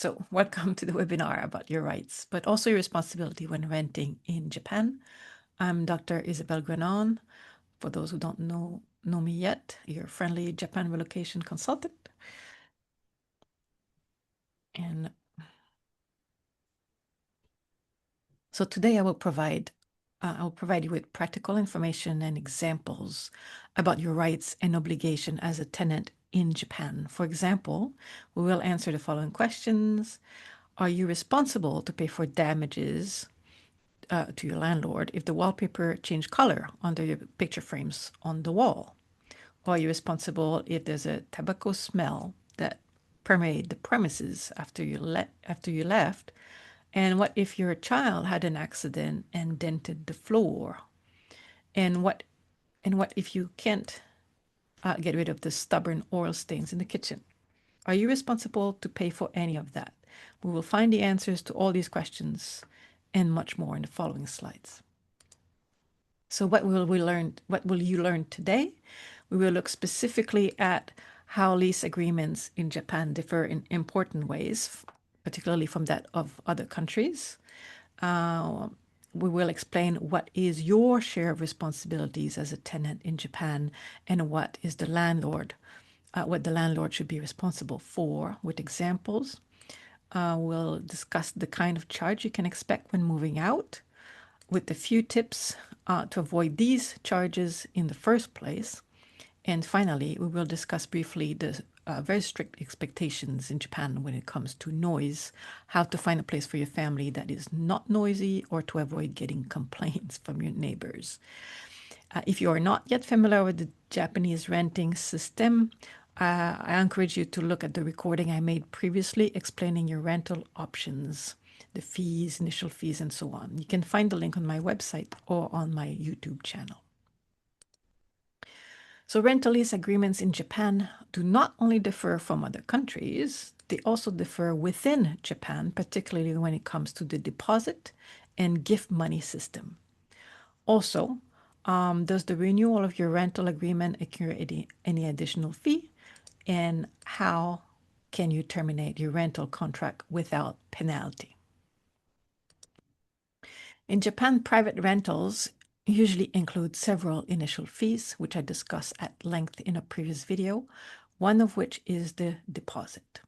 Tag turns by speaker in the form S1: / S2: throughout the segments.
S1: So welcome to the webinar about your rights, but also your responsibility when renting in Japan. I'm Dr. Isabel Grenon. For those who don't know me yet, your friendly Japan relocation consultant. And so today I will provide you with practical information and examples about your rights and obligation as a tenant in Japan. For example, we will answer the following questions. Are you responsible to pay for damages to your landlord if the wallpaper changed color under your picture frames on the wall? Or are you responsible if there's a tobacco smell that permeated the premises after you left? And what if your child had an accident and dented the floor? And what if you can't get rid of the stubborn oil stains in the kitchen? Are you responsible to pay for any of that? We will find the answers to all these questions and much more in the following slides. So what will you learn today? We will look specifically at how lease agreements in Japan differ in important ways, particularly from that of other countries. We will explain what is your share of responsibilities as a tenant in Japan and what the landlord should be responsible for, with examples. We'll discuss the kind of charge you can expect when moving out, with a few tips to avoid these charges in the first place. And finally, we will discuss briefly the very strict expectations in Japan when it comes to noise, how to find a place for your family that is not noisy, or to avoid getting complaints from your neighbors. If you are not yet familiar with the Japanese renting system, I encourage you to look at the recording I made previously explaining your rental options, the fees, initial fees, and so on. You can find the link on my website or on my YouTube channel. So rental lease agreements in Japan do not only differ from other countries, they also differ within Japan, particularly when it comes to the deposit and gift money system. Also, does the renewal of your rental agreement incur any additional fee? And how can you terminate your rental contract without penalty? In Japan, private rentals usually include several initial fees, which I discussed at length in a previous video, one of which is the deposit.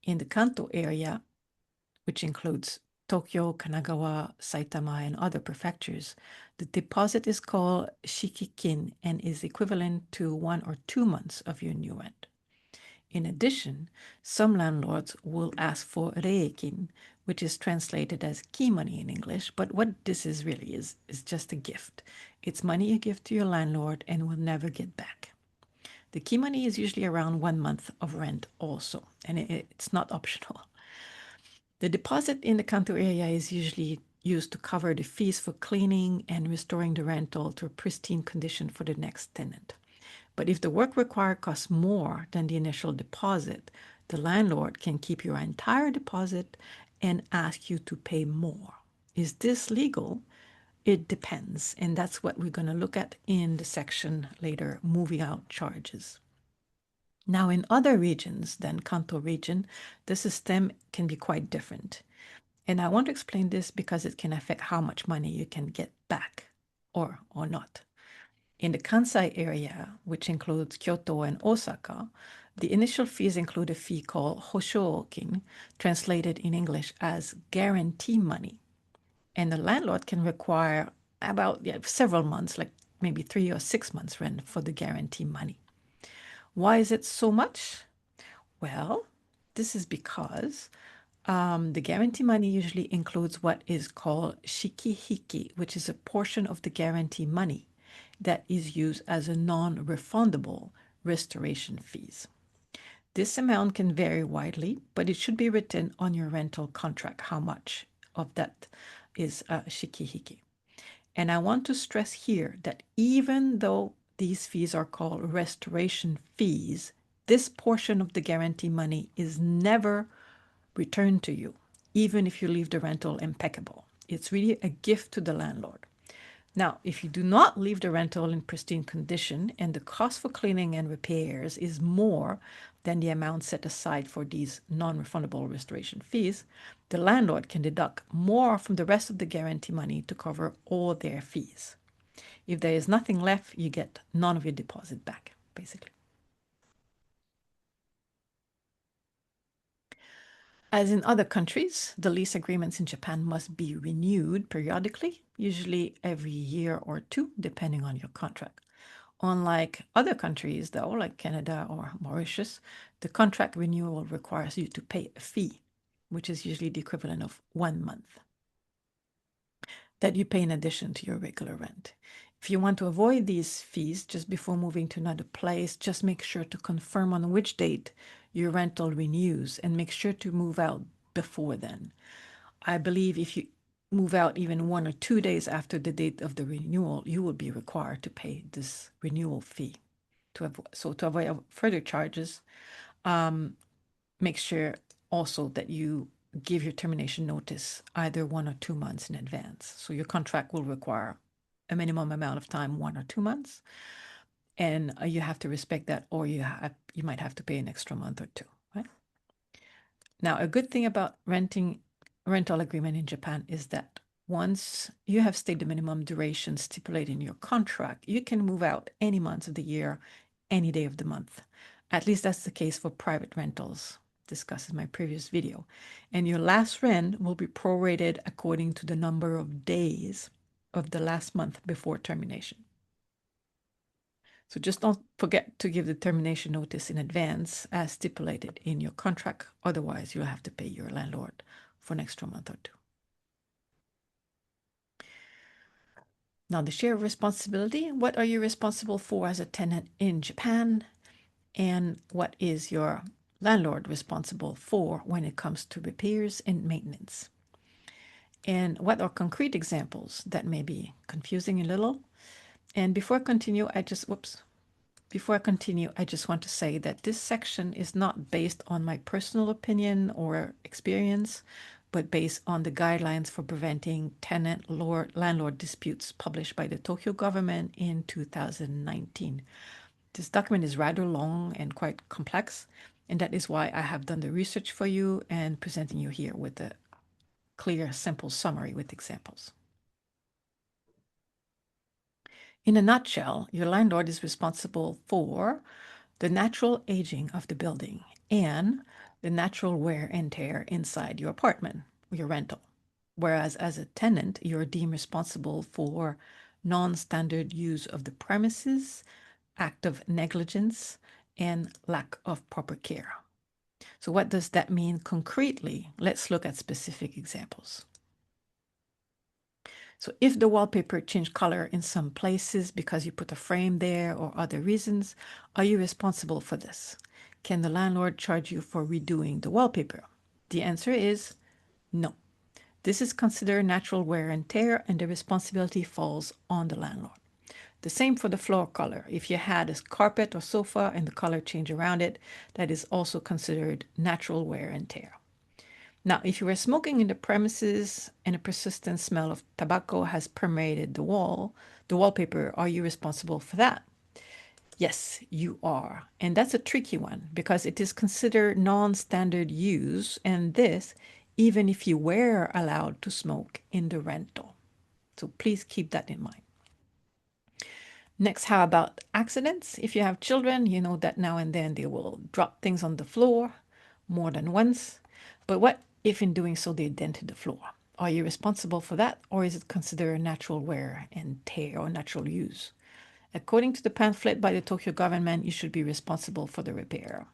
S1: In the Kanto area, which includes Tokyo, Kanagawa, Saitama, and other prefectures, the deposit is called Shikikin and is equivalent to 1 or 2 months of your new rent. In addition, some landlords will ask for Reikin, which is translated as key money in English, but what this is really is just a gift. It's money you give to your landlord and will never get back. The key money is usually around 1 month of rent also, and it's not optional. The deposit in the Kanto area is usually used to cover the fees for cleaning and restoring the rental to a pristine condition for the next tenant. But if the work required costs more than the initial deposit, the landlord can keep your entire deposit and ask you to pay more. Is this legal? It depends. And that's what we're going to look at in the section later, moving out charges. Now, in other regions than Kanto region, the system can be quite different. And I want to explain this because it can affect how much money you can get back or not. In the Kansai area, which includes Kyoto and Osaka, the initial fees include a fee called hoshoukin, translated in English as guarantee money. And the landlord can require about several months, like maybe 3 or 6 months rent for the guarantee money. Why is it so much? Well, this is because the guarantee money usually includes what is called shikihiki, which is a portion of the guarantee money that is used as a non-refundable restoration fees. This amount can vary widely, but it should be written on your rental contract how much of that is shikihiki. And I want to stress here that even though these fees are called restoration fees, this portion of the guarantee money is never returned to you, even if you leave the rental impeccable. It's really a gift to the landlord. Now, if you do not leave the rental in pristine condition and the cost for cleaning and repairs is more than the amount set aside for these non-refundable restoration fees, the landlord can deduct more from the rest of the guarantee money to cover all their fees. If there is nothing left, you get none of your deposit back, basically. As in other countries, the lease agreements in Japan must be renewed periodically, usually every year or two, depending on your contract. Unlike other countries, though, like Canada or Mauritius, the contract renewal requires you to pay a fee, which is usually the equivalent of 1 month, that you pay in addition to your regular rent. If you want to avoid these fees just before moving to another place, just make sure to confirm on which date your rental renews and make sure to move out before then. I believe if you move out even 1 or 2 days after the date of the renewal, you will be required to pay this renewal fee. To avoid further charges, make sure also that you give your termination notice either 1 or 2 months in advance. So your contract will require a minimum amount of time, 1 or 2 months, and you have to respect that, or you might have to pay an extra month or two. Right? Now, a good thing about rental agreement in Japan is that once you have stayed the minimum duration stipulated in your contract, you can move out any month of the year, any day of the month. At least that's the case for private rentals, discussed in my previous video. And your last rent will be prorated according to the number of days of the last month before termination. So just don't forget to give the termination notice in advance as stipulated in your contract. Otherwise, you'll have to pay your landlord for an extra month or two. Now, the share of responsibility. What are you responsible for as a tenant in Japan? And what is your landlord responsible for when it comes to repairs and maintenance? And what are concrete examples that may be confusing a little? And before I continue, Before I continue, I just want to say that this section is not based on my personal opinion or experience, but based on the guidelines for preventing landlord disputes published by the Tokyo government in 2019. This document is rather long and quite complex, and that is why I have done the research for you and presenting you here with a clear, simple summary with examples. In a nutshell, your landlord is responsible for the natural aging of the building and the natural wear and tear inside your apartment, your rental. Whereas as a tenant, you're deemed responsible for non-standard use of the premises, act of negligence, and lack of proper care. So what does that mean concretely? Let's look at specific examples. So if the wallpaper changed color in some places because you put a frame there or other reasons, are you responsible for this? Can the landlord charge you for redoing the wallpaper? The answer is no. This is considered natural wear and tear, and the responsibility falls on the landlord. The same for the floor color. If you had a carpet or sofa and the color changed around it, that is also considered natural wear and tear. Now, if you were smoking in the premises and a persistent smell of tobacco has permeated the wallpaper, are you responsible for that? Yes, you are. And that's a tricky one because it is considered non-standard use, and this even if you were allowed to smoke in the rental. So please keep that in mind. Next, how about accidents? If you have children, you know that now and then they will drop things on the floor more than once. But what if in doing so they dented the floor? Are you responsible for that, or is it considered natural wear and tear or natural use? According to the pamphlet by the Tokyo government, you should be responsible for the repair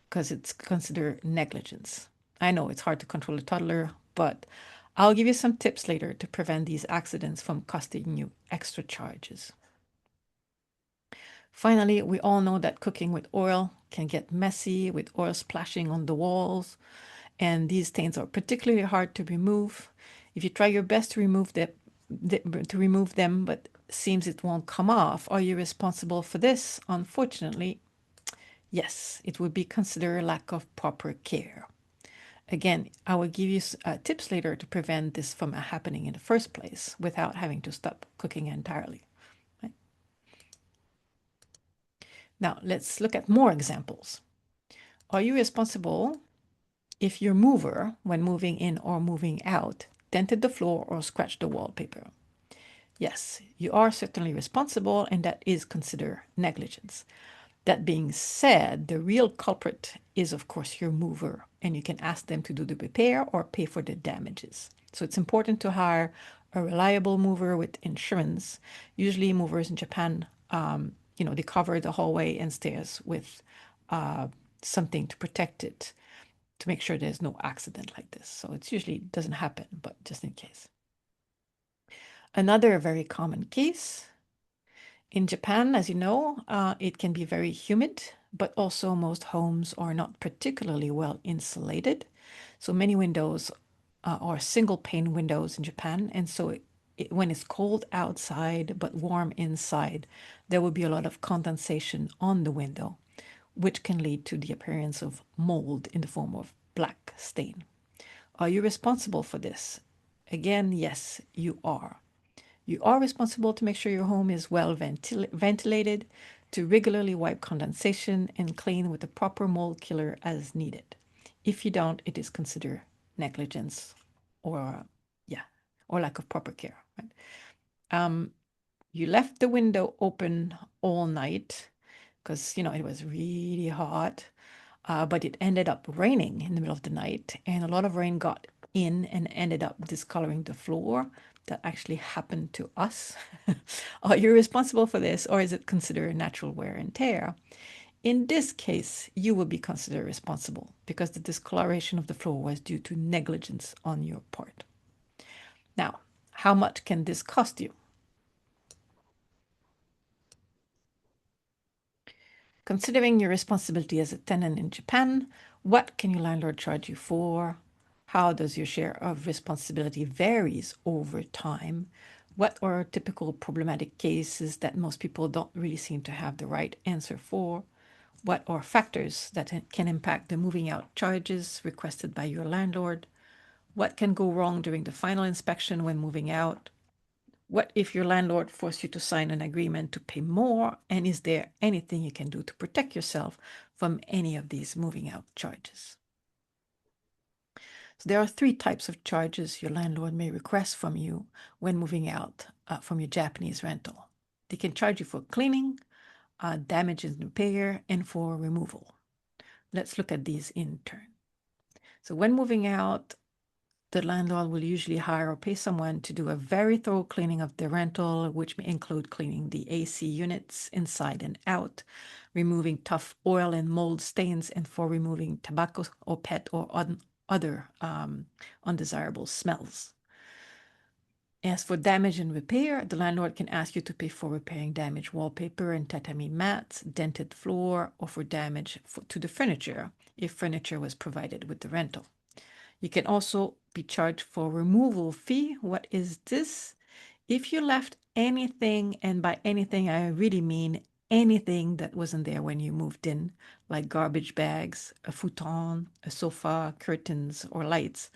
S1: because it's considered negligence. I know it's hard to control a toddler, but I'll give you some tips later to prevent these accidents from costing you extra charges. Finally, we all know that cooking with oil can get messy with oil splashing on the walls, and these stains are particularly hard to remove. If you try your best to remove them, but seems it won't come off, are you responsible for this? Unfortunately, yes, it would be considered a lack of proper care. Again, I will give you tips later to prevent this from happening in the first place without having to stop cooking entirely. Right? Now, let's look at more examples. Are you responsible if your mover, when moving in or moving out, dented the floor or scratched the wallpaper? Yes, you are certainly responsible, and that is considered negligence. That being said, the real culprit is, of course, your mover, and you can ask them to do the repair or pay for the damages. So it's important to hire a reliable mover with insurance. Usually, movers in Japan, they cover the hallway and stairs with something to protect it to make sure there's no accident like this. So it usually doesn't happen, but just in case. Another very common case in Japan, as you know, it can be very humid, but also most homes are not particularly well insulated. So many windows are single pane windows in Japan. And so when it's cold outside but warm inside, there will be a lot of condensation on the window, which can lead to the appearance of mold in the form of black stain. Are you responsible for this? Again, yes, you are. You are responsible to make sure your home is well ventilated, to regularly wipe condensation and clean with the proper mold killer as needed. If you don't, it is considered negligence or, or lack of proper care. Right? You left the window open all night because, it was really hot, but it ended up raining in the middle of the night, and a lot of rain got in and ended up discoloring the floor. That actually happened to us. Are you responsible for this, or is it considered natural wear and tear? In this case, you will be considered responsible because the discoloration of the floor was due to negligence on your part. Now, how much can this cost you? Considering your responsibility as a tenant in Japan, what can your landlord charge you for? How does your share of responsibility varies over time? What are typical problematic cases that most people don't really seem to have the right answer for? What are factors that can impact the moving out charges requested by your landlord? What can go wrong during the final inspection when moving out? What if your landlord forced you to sign an agreement to pay more? And is there anything you can do to protect yourself from any of these moving out charges? So there are 3 types of charges your landlord may request from you when moving out from your Japanese rental. They can charge you for cleaning, damage and repair, and for removal. Let's look at these in turn. So when moving out, the landlord will usually hire or pay someone to do a very thorough cleaning of the rental, which may include cleaning the AC units inside and out, removing tough oil and mold stains, and for removing tobacco or pet or other undesirable smells. As for damage and repair, the landlord can ask you to pay for repairing damaged wallpaper and tatami mats, dented floor, or for damage to the furniture if furniture was provided with the rental. You can also be charged for removal fee. What is this? If you left anything, and by anything I really mean anything that wasn't there when you moved in, like garbage bags, a futon, a sofa, curtains, or lights,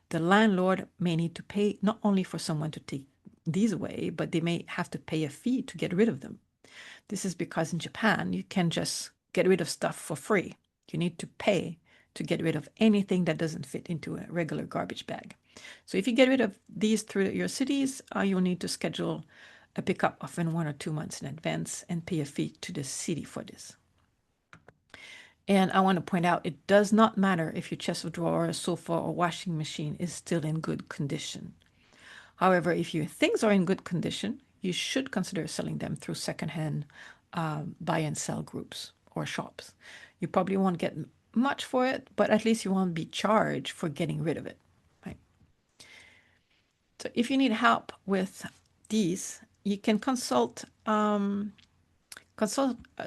S1: the landlord may need to pay not only for someone to take these away, but they may have to pay a fee to get rid of them. This is because in Japan, you can just get rid of stuff for free. You need to pay to get rid of anything that doesn't fit into a regular garbage bag. So if you get rid of these through your cities, you'll need to schedule a pickup often 1 or 2 months in advance and pay a fee to the city for this. And I want to point out, it does not matter if your chest of drawers, sofa, or washing machine is still in good condition. However, if your things are in good condition, you should consider selling them through secondhand buy and sell groups or shops. You probably won't get much for it, but at least you won't be charged for getting rid of it. Right? So if you need help with these, you can consult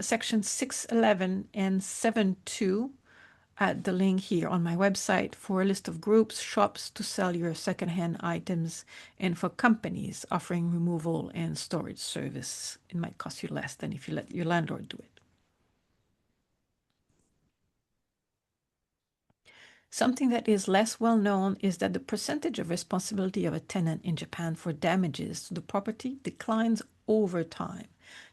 S1: section 611 and 7.2 at the link here on my website for a list of groups, shops to sell your secondhand items, and for companies offering removal and storage service. It might cost you less than if you let your landlord do it. Something that is less well known is that the percentage of responsibility of a tenant in Japan for damages to the property declines over time.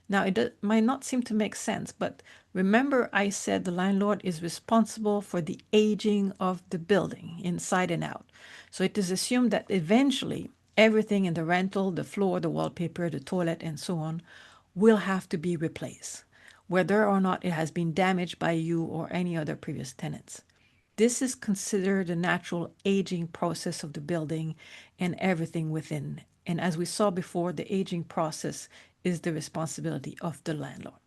S1: Now, might not seem to make sense, but remember I said the landlord is responsible for the aging of the building inside and out. So it is assumed that eventually everything in the rental, the floor, the wallpaper, the toilet, and so on, will have to be replaced, whether or not it has been damaged by you or any other previous tenants. This is considered a natural aging process of the building and everything within. And as we saw before, the aging process is the responsibility of the landlord.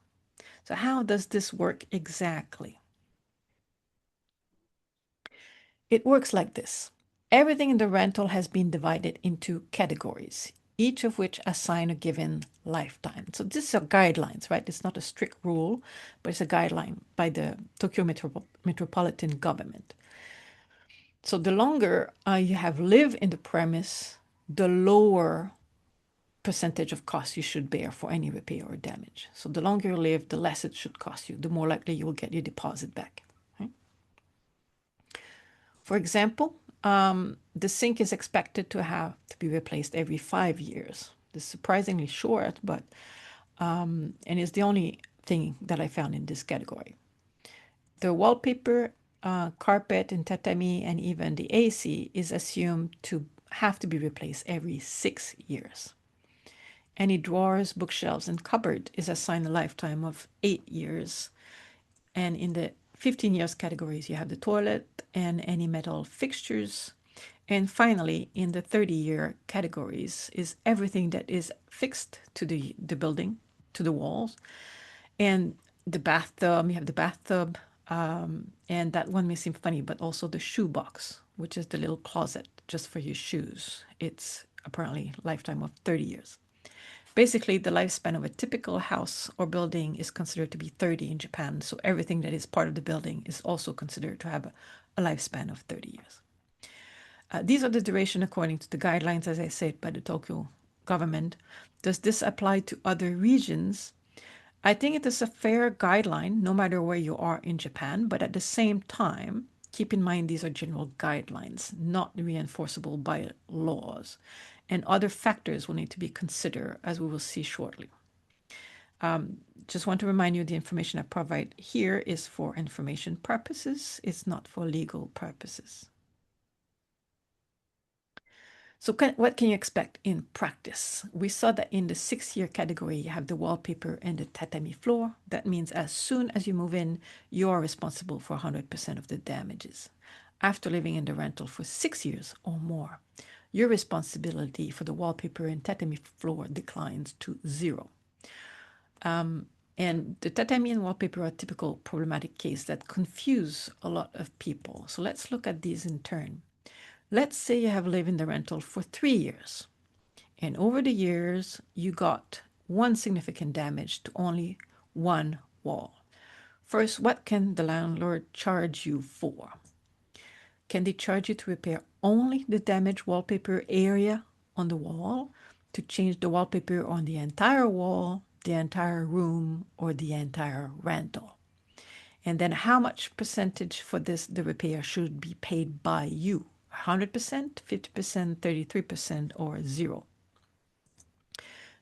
S1: So how does this work exactly? It works like this. Everything in the rental has been divided into categories, each of which assign a given lifetime. So these are guidelines, right? It's not a strict rule, but it's a guideline by the Tokyo Metropolitan Government. So the longer you have lived in the premise, the lower percentage of cost you should bear for any repair or damage. So the longer you live, the less it should cost you, the more likely you will get your deposit back. Right? For example, the sink is expected to be replaced every 5 years. This is surprisingly short, but and is the only thing that I found in this category. The wallpaper, carpet, and tatami, and even the AC is assumed to have to be replaced every 6 years. Any drawers, bookshelves, and cupboard is assigned a lifetime of 8 years. And in the 15 years categories, you have the toilet and any metal fixtures. And finally, in the 30-year categories is everything that is fixed to the building, to the walls. And the bathtub, you have the bathtub, and that one may seem funny, but also the shoe box, which is the little closet just for your shoes. It's apparently a lifetime of 30 years. Basically, the lifespan of a typical house or building is considered to be 30 in Japan. So everything that is part of the building is also considered to have a lifespan of 30 years. These are the duration according to the guidelines, as I said, by the Tokyo government. Does this apply to other regions? I think it is a fair guideline, no matter where you are in Japan, but at the same time, keep in mind these are general guidelines, not reinforceable by laws, and other factors will need to be considered, as we will see shortly. Just want to remind you the information I provide here is for information purposes, it's not for legal purposes. So what can you expect in practice? We saw that in the 6-year category, you have the wallpaper and the tatami floor. That means as soon as you move in, you are responsible for 100% of the damages. After living in the rental for 6 years or more, your responsibility for the wallpaper and tatami floor declines to 0. And the tatami and wallpaper are a typical problematic case that confuse a lot of people. So let's look at these in turn. Let's say you have lived in the rental for 3 years, and over the years, you got one significant damage to only one wall. First, what can the landlord charge you for? Can they charge you to repair only the damaged wallpaper area on the wall, to change the wallpaper on the entire wall, the entire room, or the entire rental? And then how much percentage for the repair should be paid by you? 100%, 50%, 33%, or 0?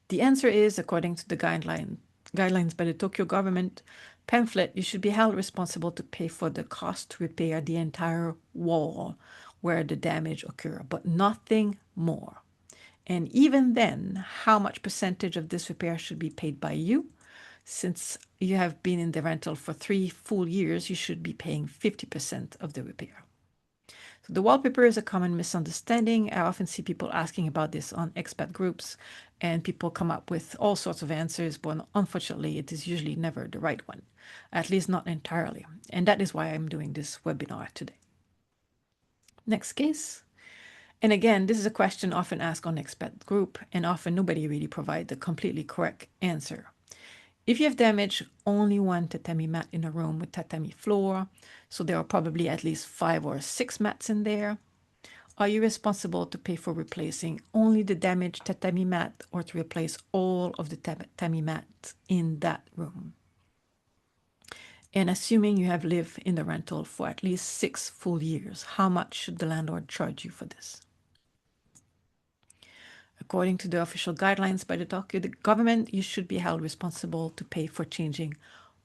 S1: The answer is, according to the guidelines by the Tokyo government pamphlet, you should be held responsible to pay for the cost to repair the entire wall where the damage occurred, but nothing more. And even then, how much percentage of this repair should be paid by you? Since you have been in the rental for 3 full years, you should be paying 50% of the repair. So the wallpaper is a common misunderstanding. I often see people asking about this on expat groups, and people come up with all sorts of answers, but unfortunately, it is usually never the right one, at least not entirely. And that is why I'm doing this webinar today. Next case. And again, this is a question often asked on expat group, and often nobody really provides the completely correct answer. If you have damaged only one tatami mat in a room with tatami floor, so there are probably at least 5 or 6 mats in there, are you responsible to pay for replacing only the damaged tatami mat or to replace all of the tatami mats in that room? And assuming you have lived in the rental for at least 6 full years, how much should the landlord charge you for this? According to the official guidelines by the Tokyo government, you should be held responsible to pay for changing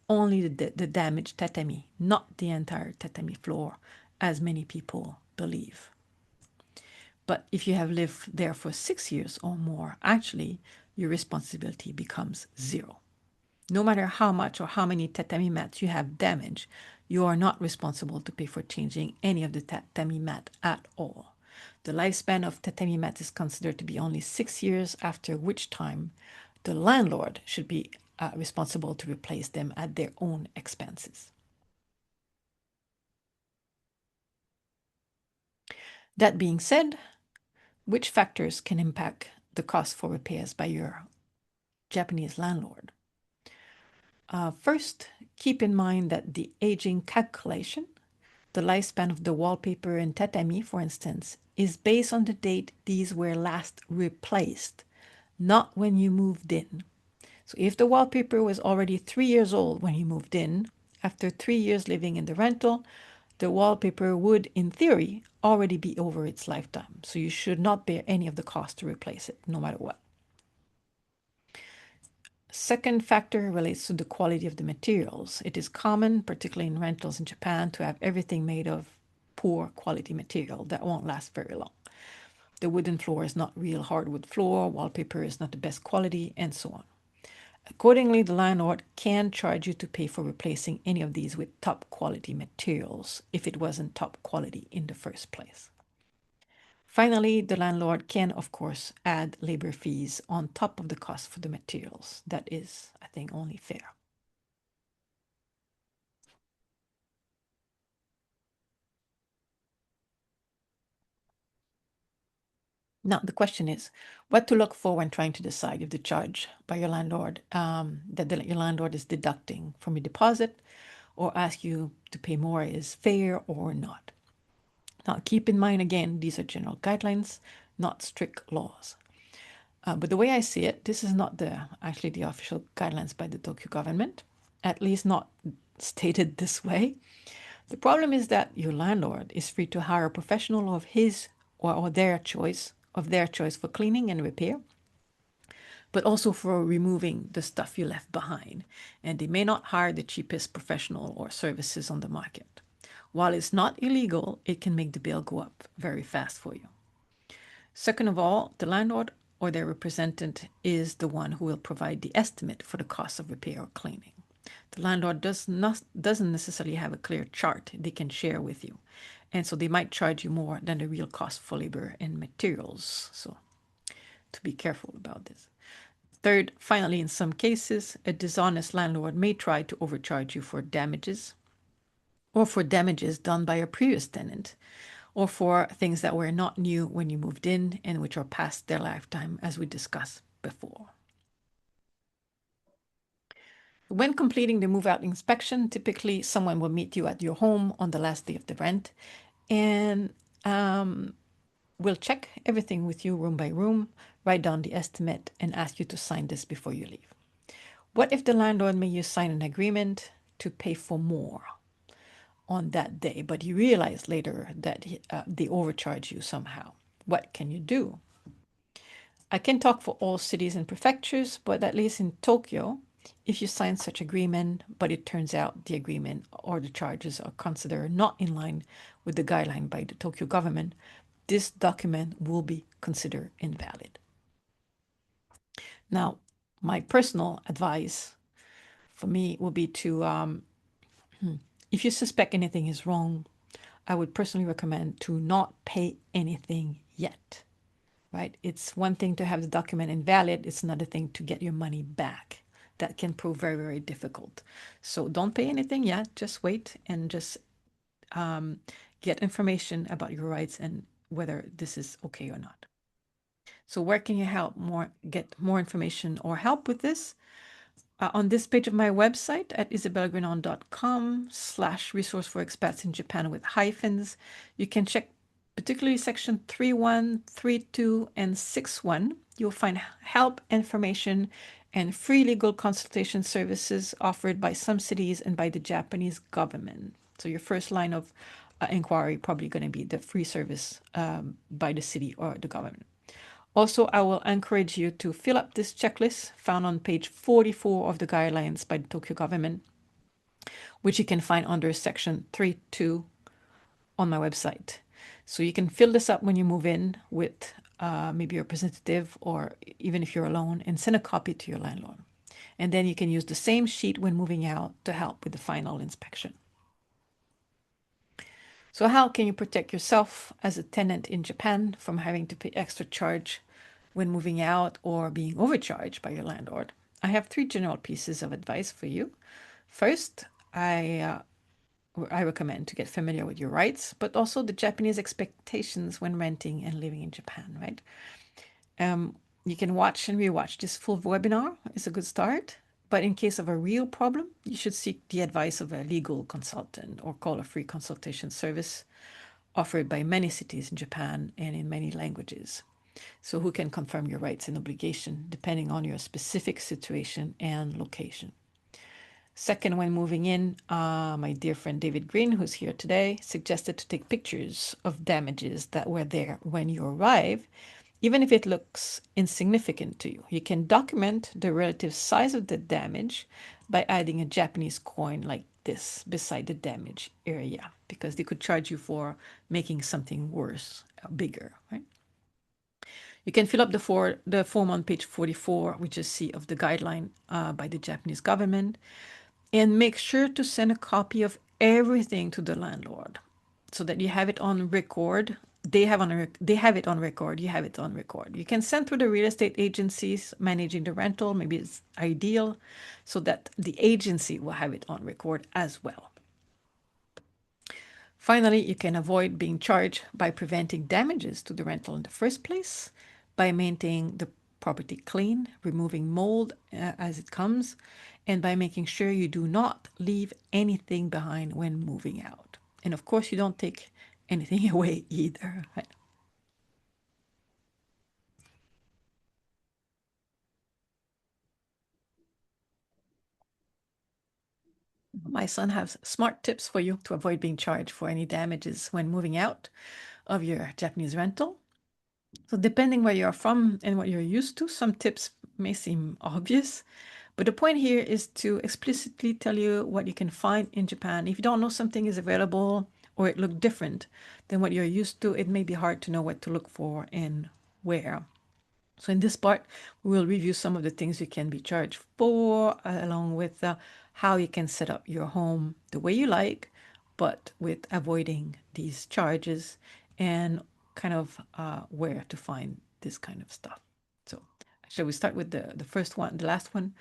S1: only the damaged tatami, not the entire tatami floor, as many people believe. But if you have lived there for 6 years or more, actually, your responsibility becomes zero. No matter how much or how many tatami mats you have damaged, you are not responsible to pay for changing any of the tatami mat at all. The lifespan of tatami mat is considered to be only 6 years, after which time the landlord should be responsible to replace them at their own expenses. That being said, which factors can impact the cost for repairs by your Japanese landlord? First, keep in mind that the aging calculation, the lifespan of the wallpaper and tatami, for instance, is based on the date these were last replaced, not when you moved in. So if the wallpaper was already 3 years old when you moved in, after 3 years living in the rental, the wallpaper would, in theory, already be over its lifetime. So you should not bear any of the cost to replace it, no matter what. Second factor relates to the quality of the materials. It is common, particularly in rentals in Japan, to have everything made of poor quality material that won't last very long. The wooden floor is not real hardwood floor, wallpaper is not the best quality, and so on. Accordingly, the landlord can charge you to pay for replacing any of these with top quality materials if it wasn't top quality in the first place. Finally, the landlord can, of course, add labor fees on top of the cost for the materials. That is, I think, only fair. Now, the question is what to look for when trying to decide if the charge by your landlord your landlord is deducting from your deposit or ask you to pay more is fair or not. Now, keep in mind again, these are general guidelines, not strict laws. But the way I see it, this is not actually the official guidelines by the Tokyo government, at least not stated this way. The problem is that your landlord is free to hire a professional of his or their choice for cleaning and repair, but also for removing the stuff you left behind. And they may not hire the cheapest professional or services on the market. While it's not illegal, it can make the bill go up very fast for you. Second of all, the landlord or their representative is the one who will provide the estimate for the cost of repair or cleaning. The landlord doesn't necessarily have a clear chart they can share with you. And so they might charge you more than the real cost for labor and materials. So to be careful about this. Third, finally, in some cases, a dishonest landlord may try to overcharge you for damages or for damages done by a previous tenant or for things that were not new when you moved in and which are past their lifetime, as we discussed before. When completing the move-out inspection, typically someone will meet you at your home on the last day of the rent and we'll check everything with you room by room, write down the estimate, and ask you to sign this before you leave. What if the landlord made you sign an agreement to pay for more on that day, but you realize later that they overcharge you somehow? What can you do? I can talk for all cities and prefectures, but at least in Tokyo, if you sign such agreement, but it turns out the agreement or the charges are considered not in line with the guideline by the Tokyo government, this document will be considered invalid. Now, my personal advice for me would be to, if you suspect anything is wrong, I would personally recommend to not pay anything yet, right? It's one thing to have the document invalid. It's another thing to get your money back. That can prove very, very difficult. So don't pay anything yet. Just wait and just get information about your rights and whether this is okay or not. So where can you get more information or help with this? On this page of my website at isabellegrenon.com/resource for expats in Japan with hyphens, you can check particularly section 3.1, 3.2, and 6.1. You'll find help information and free legal consultation services offered by some cities and by the Japanese government. So your first line of inquiry probably going to be the free service by the city or the government. Also, I will encourage you to fill up this checklist found on page 44 of the guidelines by the Tokyo government, which you can find under section 3.2 on my website. So you can fill this up when you move in with maybe your representative, or even if you're alone, and send a copy to your landlord. And then you can use the same sheet when moving out to help with the final inspection. So how can you protect yourself as a tenant in Japan from having to pay extra charge when moving out or being overcharged by your landlord? I have 3 general pieces of advice for you. First, I recommend to get familiar with your rights, but also the Japanese expectations when renting and living in Japan, right? You can watch and rewatch this full webinar. It's a good start. But in case of a real problem, you should seek the advice of a legal consultant or call a free consultation service offered by many cities in Japan and in many languages. So who can confirm your rights and obligation depending on your specific situation and location. Second, when moving in, my dear friend David Green, who's here today, suggested to take pictures of damages that were there when you arrive, even if it looks insignificant to you. You can document the relative size of the damage by adding a Japanese coin like this beside the damage area, because they could charge you for making something worse, bigger, right? You can fill up the form on page 44, which is C of the guideline by the Japanese government, and make sure to send a copy of everything to the landlord so that you have it on record. They have it on record. You have it on record. You can send through the real estate agencies managing the rental. Maybe it's ideal so that the agency will have it on record as well. Finally, you can avoid being charged by preventing damages to the rental in the first place, by maintaining the property clean, removing mold as it comes, and by making sure you do not leave anything behind when moving out. And of course, you don't take anything away either. Right? My son has smart tips for you to avoid being charged for any damages when moving out of your Japanese rental. So depending where you're from and what you're used to, some tips may seem obvious, but the point here is to explicitly tell you what you can find in Japan. If you don't know something is available or it looked different than what you're used to, it may be hard to know what to look for and where. So in this part, we will review some of the things you can be charged for, along with how you can set up your home the way you like, but with avoiding these charges, and kind of where to find this kind of stuff. So shall we start with the first one, the last one?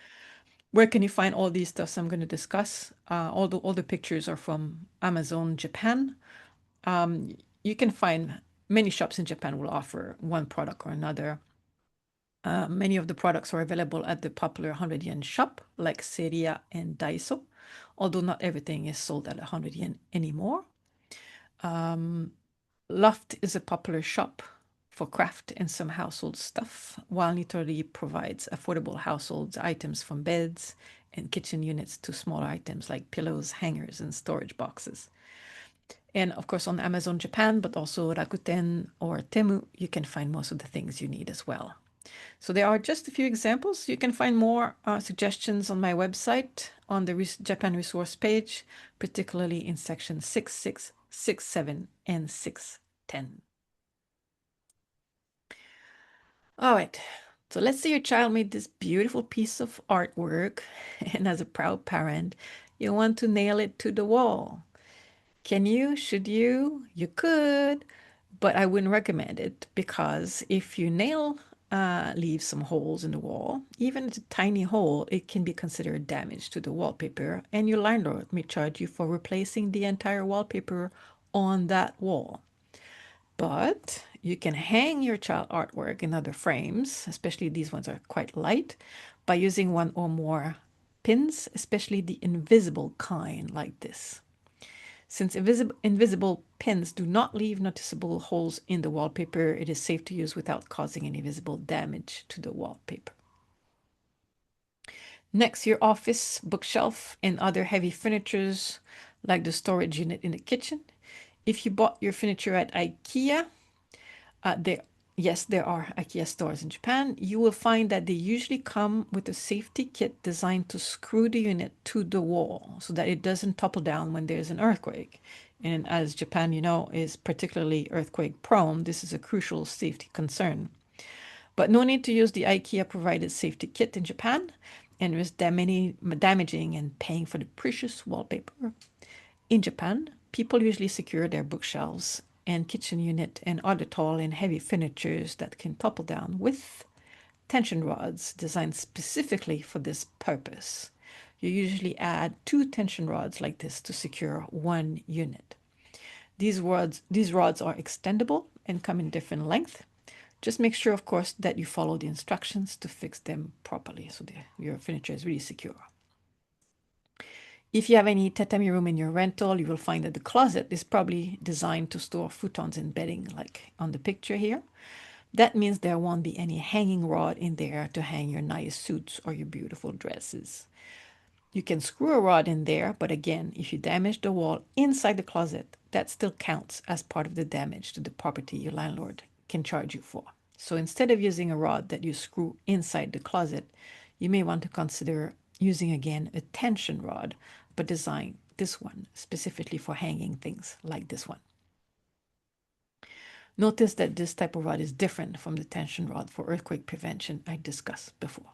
S1: Where can you find all these stuffs I'm going to discuss? All the pictures are from Amazon Japan. You can find many shops in Japan will offer one product or another. Many of the products are available at the popular 100 yen shop, like Seria and Daiso, although not everything is sold at 100 yen anymore. Loft is a popular shop for craft and some household stuff, while Nitori provides affordable household items from beds and kitchen units to smaller items like pillows, hangers, and storage boxes. And of course, on Amazon Japan, but also Rakuten or Temu, you can find most of the things you need as well. So there are just a few examples. You can find more suggestions on my website on the Japan resource page, particularly in section 6.6, 6.7, and 6.10. All right, so let's say your child made this beautiful piece of artwork, and as a proud parent, you want to nail it to the wall. Can you? Should you? You could, but I wouldn't recommend it, because if you leave some holes in the wall, even a tiny hole, it can be considered damage to the wallpaper, and your landlord may charge you for replacing the entire wallpaper on that wall. But you can hang your child artwork in other frames, especially these ones are quite light, by using one or more pins, especially the invisible kind like this. Since invisible pins do not leave noticeable holes in the wallpaper, it is safe to use without causing any visible damage to the wallpaper. Next, your office, bookshelf, and other heavy furnitures like the storage unit in the kitchen. If you bought your furniture at IKEA, there, yes, there are IKEA stores in Japan. You will find that they usually come with a safety kit designed to screw the unit to the wall so that it doesn't topple down when there's an earthquake. And as Japan, you know, is particularly earthquake prone, this is a crucial safety concern. But no need to use the IKEA provided safety kit in Japan and risk damaging and paying for the precious wallpaper. In Japan, people usually secure their bookshelves and kitchen unit and other tall and heavy furnitures that can topple down with tension rods designed specifically for this purpose. You usually add 2 tension rods like this to secure one unit. These rods are extendable and come in different length. Just make sure, of course, that you follow the instructions to fix them properly so your furniture is really secure. If you have any tatami room in your rental, you will find that the closet is probably designed to store futons and bedding, like on the picture here. That means there won't be any hanging rod in there to hang your nice suits or your beautiful dresses. You can screw a rod in there, but again, if you damage the wall inside the closet, that still counts as part of the damage to the property your landlord can charge you for. So instead of using a rod that you screw inside the closet, you may want to consider using again a tension rod, but design this one specifically for hanging things like this one. Notice that this type of rod is different from the tension rod for earthquake prevention I discussed before.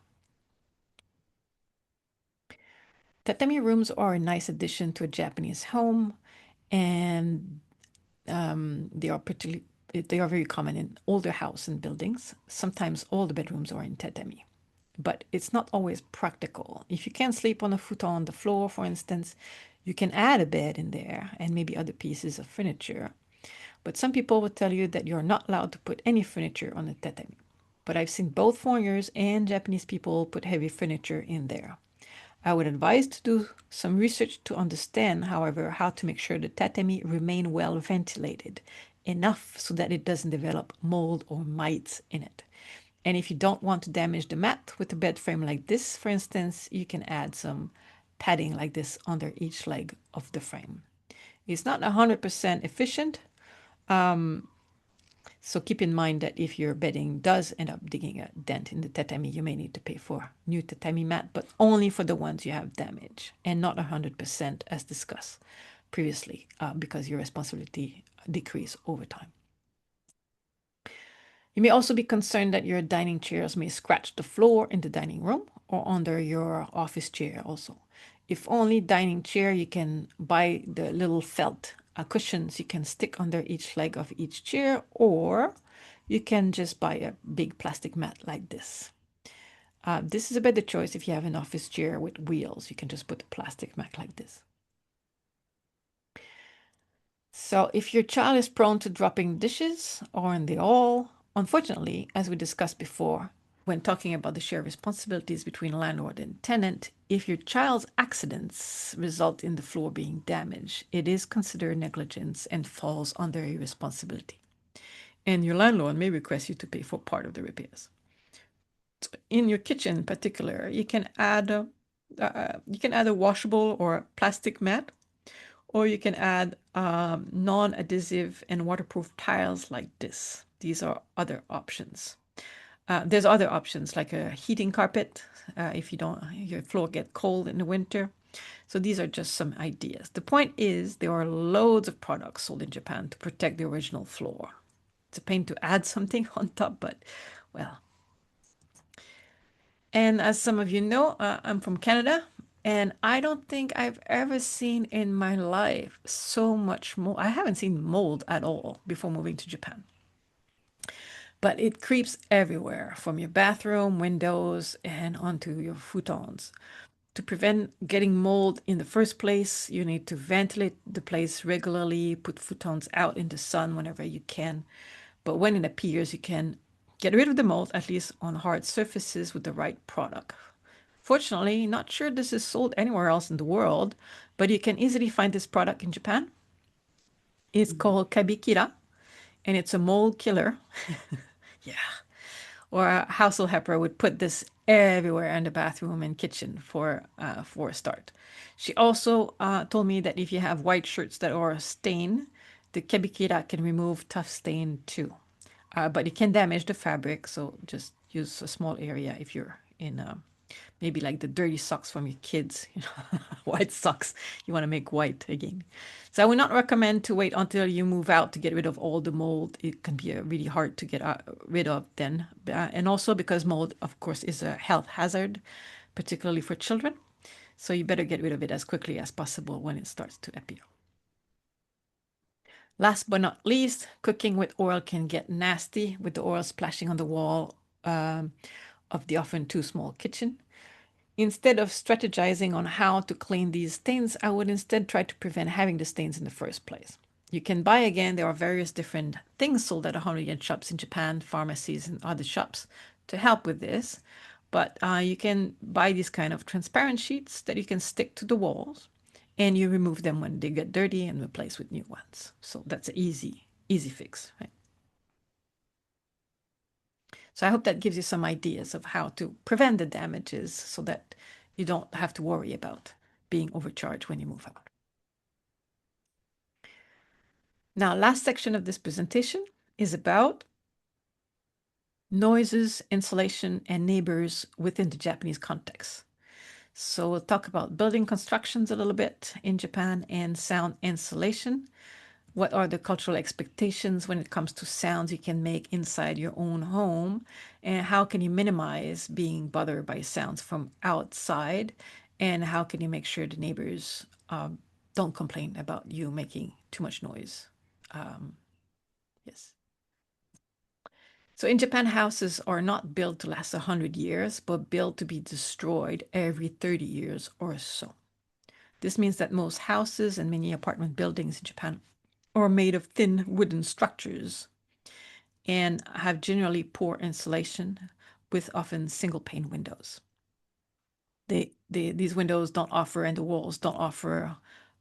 S1: Tatami rooms are a nice addition to a Japanese home, and they are very common in older houses and buildings. Sometimes all the bedrooms are in tatami, but it's not always practical. If you can't sleep on a futon on the floor, for instance, you can add a bed in there and maybe other pieces of furniture. But some people will tell you that you're not allowed to put any furniture on a tatami. But I've seen both foreigners and Japanese people put heavy furniture in there. I would advise to do some research to understand, however, how to make sure the tatami remain well ventilated, enough so that it doesn't develop mold or mites in it. And if you don't want to damage the mat with a bed frame like this, for instance, you can add some padding like this under each leg of the frame. It's not 100% efficient, so keep in mind that if your bedding does end up digging a dent in the tatami, you may need to pay for new tatami mat, but only for the ones you have damaged and not 100% as discussed previously, because your responsibility decrease over time. You may also be concerned that your dining chairs may scratch the floor in the dining room or under your office chair also. If only dining chair, you can buy the little felt cushions you can stick under each leg of each chair, or you can just buy a big plastic mat like this. This is a better choice if you have an office chair with wheels. You can just put a plastic mat like this. So if your child is prone to dropping dishes or in the hall, unfortunately, as we discussed before, when talking about the shared responsibilities between landlord and tenant, if your child's accidents result in the floor being damaged, it is considered negligence and falls under a responsibility. And your landlord may request you to pay for part of the repairs. So in your kitchen in particular, you can add a washable or plastic mat, or you can add non-adhesive and waterproof tiles like this. These are other options. There's other options like a heating carpet if your floor get cold in the winter. So these are just some ideas. The point is there are loads of products sold in Japan to protect the original floor. It's a pain to add something on top, but well. And as some of you know, I'm from Canada, and I don't think I've ever seen in my life so much mold. I haven't seen mold at all before moving to Japan. But it creeps everywhere from your bathroom windows and onto your futons. To prevent getting mold in the first place, you need to ventilate the place regularly, put futons out in the sun whenever you can. But when it appears, you can get rid of the mold, at least on hard surfaces with the right product. Fortunately, not sure this is sold anywhere else in the world, but you can easily find this product in Japan. It's called Kabikira, and it's a mold killer. Yeah. or a household helper would put this everywhere in the bathroom and kitchen for a start. She also told me that if you have white shirts that are stained, the kebikira can remove tough stain too. But it can damage the fabric, so just use a small area if you're in maybe like the dirty socks from your kids, white socks, you want to make white again. So I would not recommend to wait until you move out to get rid of all the mold. It can be really hard to get rid of then. And also because mold, of course, is a health hazard, particularly for children. So you better get rid of it as quickly as possible when it starts to appear. Last but not least, cooking with oil can get nasty with the oil splashing on the wall of the often too small kitchen. Instead of strategizing on how to clean these stains, I would instead try to prevent having the stains in the first place. You can buy again, there are various different things sold at 100-yen shops in Japan, pharmacies, and other shops to help with this. But you can buy these kind of transparent sheets that you can stick to the walls, and you remove them when they get dirty and replace with new ones. So that's an easy fix, right? So I hope that gives you some ideas of how to prevent the damages so that you don't have to worry about being overcharged when you move out. Now, last section of this presentation is about noises, insulation, and neighbors within the Japanese context. So we'll talk about building constructions a little bit in Japan and sound insulation. What are the cultural expectations when it comes to sounds you can make inside your own home? And how can you minimize being bothered by sounds from outside? And how can you make sure the neighbors don't complain about you making too much noise? Yes. So in Japan, houses are not built to last 100 years, but built to be destroyed every 30 years or so. This means that most houses and many apartment buildings in Japan are made of thin wooden structures and have generally poor insulation with often single pane windows. These windows don't offer, and the walls don't offer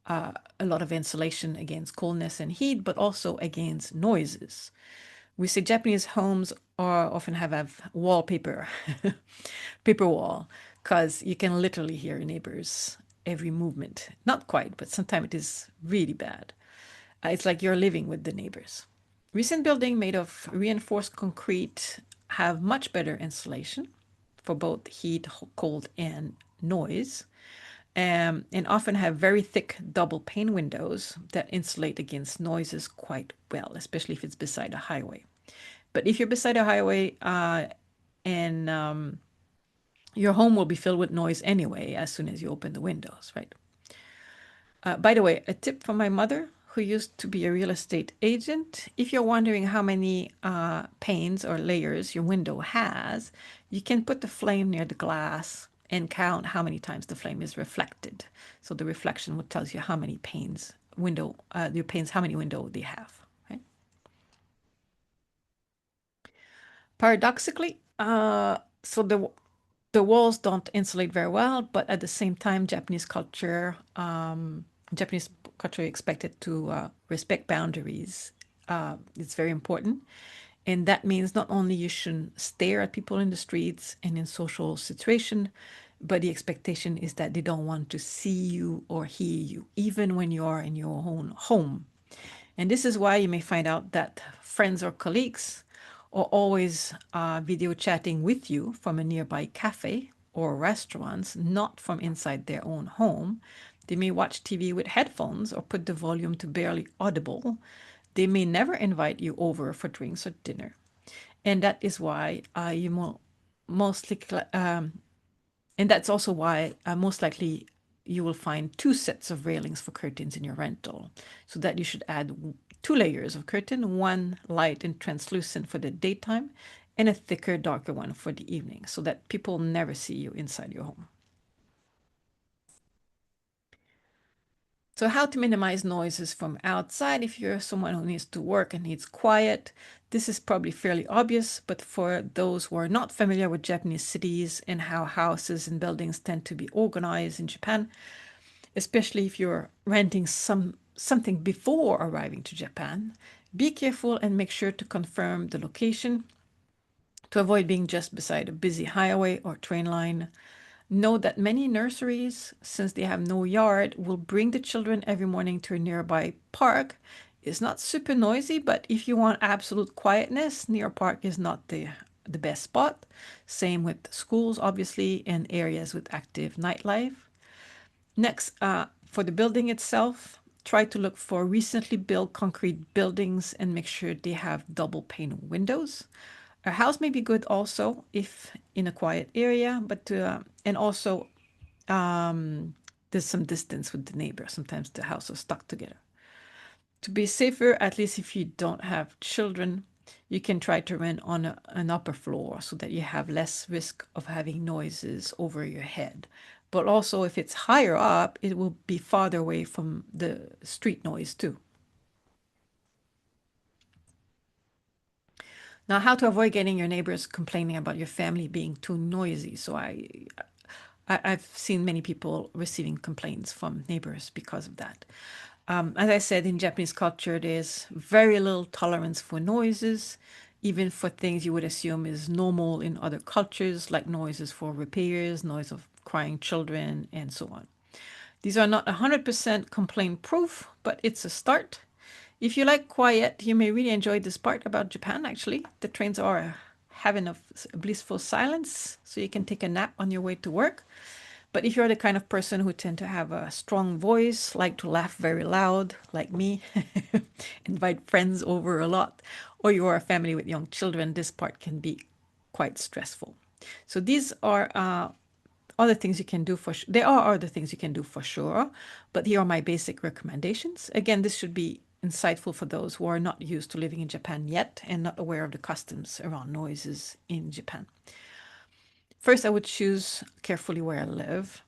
S1: a lot of insulation against coldness and heat, but also against noises. We see Japanese homes are often have wallpaper, paper wall, because you can literally hear your neighbors' every movement. Not quite, but sometimes it is really bad. It's like you're living with the neighbors. Recent buildings made of reinforced concrete have much better insulation for both heat, cold, and noise, and often have very thick double pane windows that insulate against noises quite well, especially if it's beside a highway. But if you're beside a highway and your home will be filled with noise anyway as soon as you open the windows, right? By the way, a tip from my mother, who used to be a real estate agent. If you're wondering how many panes or layers your window has, you can put the flame near the glass and count how many times the flame is reflected. So the reflection will tell you how many panes your panes, how many windows they have. Right? Paradoxically, so the walls don't insulate very well, but at the same time, Japanese culture expected to respect boundaries. It's very important. And that means not only you shouldn't stare at people in the streets and in social situation, but the expectation is that they don't want to see you or hear you, even when you are in your own home. And this is why you may find out that friends or colleagues are always video chatting with you from a nearby cafe or restaurants, not from inside their own home. They may watch TV with headphones or put the volume to barely audible. They may never invite you over for drinks or dinner. And that is why mostly, and that's also why most likely you will find two sets of railings for curtains in your rental, so that you should add two layers of curtain, one light and translucent for the daytime, and a thicker, darker one for the evening, so that people never see you inside your home. So how to minimize noises from outside if you're someone who needs to work and needs quiet. This is probably fairly obvious, but for those who are not familiar with Japanese cities and how houses and buildings tend to be organized in Japan, especially if you're renting something before arriving to Japan, be careful and make sure to confirm the location To avoid being just beside a busy highway or train line, note that many nurseries, since they have no yard, will bring the children every morning to a nearby park. It's not super noisy, but if you want absolute quietness, near a park is not the best spot. Same with schools, obviously, and areas with active nightlife. Next, for the building itself, try to look for recently built concrete buildings and make sure they have double pane windows. A house may be good also if in a quiet area, but and also there's some distance with the neighbor. Sometimes the house is stuck together. To be safer, at least if you don't have children, you can try to rent on an upper floor so that you have less risk of having noises over your head. But also, if it's higher up, it will be farther away from the street noise too. Now, how to avoid getting your neighbors complaining about your family being too noisy. So I've seen many people receiving complaints from neighbors because of that. As I said, in Japanese culture, there's very little tolerance for noises, even for things you would assume is normal in other cultures, like noises for repairs, noise of crying children, and so on. These are not 100% complaint proof, but it's a start. If you like quiet, you may really enjoy this part about Japan, actually. The trains are a heaven of blissful silence, so you can take a nap on your way to work. But if you're the kind of person who tend to have a strong voice, like to laugh very loud, like me, invite friends over a lot, or you are a family with young children, this part can be quite stressful. So these are other things you can do for there are other things you can do for sure, but here are my basic recommendations. Again, this should be insightful for those who are not used to living in Japan yet and not aware of the customs around noises in Japan. First, I would choose carefully where I live.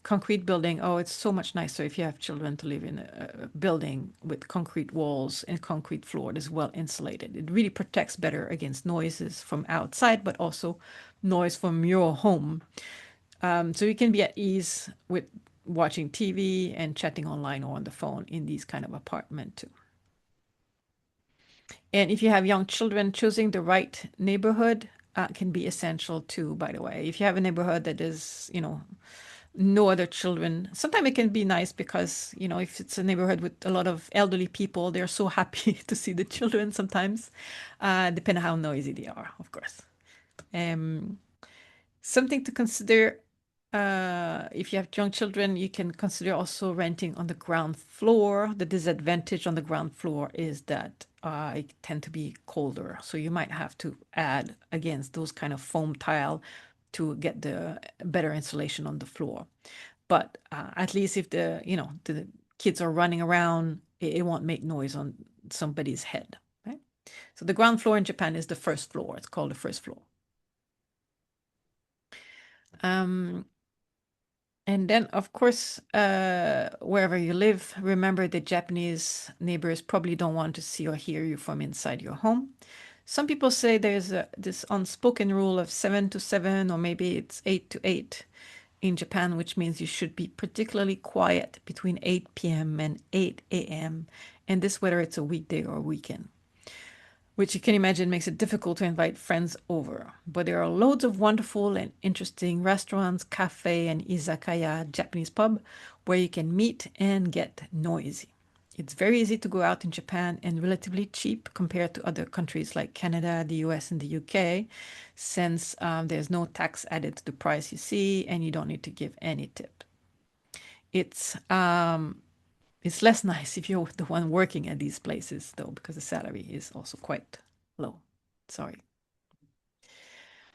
S1: Concrete building, oh, it's so much nicer if you have children to live in a building with concrete walls and concrete floor that is well insulated. It really protects better against noises from outside, but also noise from your home. So you can be at ease with watching TV and chatting online or on the phone in these kind of apartment too. And if you have young children, choosing the right neighborhood can be essential too, by the way. If you have a neighborhood that is, no other children, sometimes it can be nice because, if it's a neighborhood with a lot of elderly people, they're so happy to see the children sometimes, depending on how noisy they are, of course. Something to consider if you have young children, you can consider also renting on the ground floor. The disadvantage on the ground floor is that it tend to be colder, so you might have to add against those kind of foam tile to get the better insulation on the floor. But at least if the kids are running around, it won't make noise on somebody's head. Right? So the ground floor in Japan is the first floor. It's called the first floor. Um, And then, of course, wherever you live, remember the Japanese neighbors probably don't want to see or hear you from inside your home. Some people say there's this unspoken rule of 7 to 7, or maybe it's 8 to 8 in Japan, which means you should be particularly quiet between 8 p.m. and 8 a.m., and this whether it's a weekday or a weekend, which you can imagine makes it difficult to invite friends over. But there are loads of wonderful and interesting restaurants, cafe, and izakaya, Japanese pub, where you can meet and get noisy. It's very easy to go out in Japan and relatively cheap compared to other countries like Canada, the US, and the UK, since there's no tax added to the price you see and you don't need to give any tip. It's less nice if you're the one working at these places, though, because the salary is also quite low. Sorry.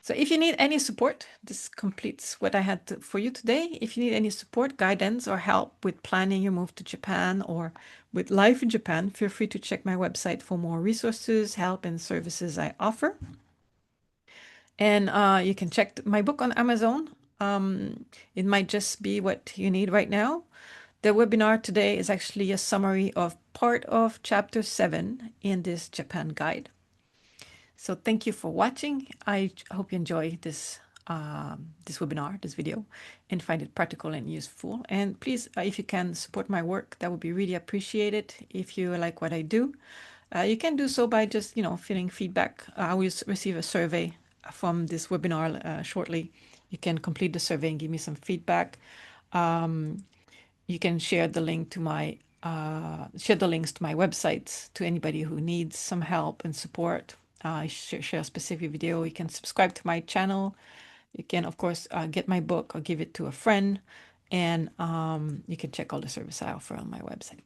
S1: So if you need any support, this completes what I had for you today. If you need any support, guidance, or help with planning your move to Japan or with life in Japan, feel free to check my website for more resources, help, and services I offer. And you can check my book on Amazon. It might just be what you need right now. The webinar today is actually a summary of part of Chapter 7 in this Japan guide. So thank you for watching. I hope you enjoy this webinar, this video, and find it practical and useful. And please, if you can support my work, that would be really appreciated if you like what I do. You can do so by just, filling feedback. I will receive a survey from this webinar shortly. You can complete the survey and give me some feedback. You can share the link to my share the links to my websites to anybody who needs some help and support. I share a specific video. You can subscribe to my channel. You can, of course, get my book or give it to a friend, and you can check all the service I offer on my website.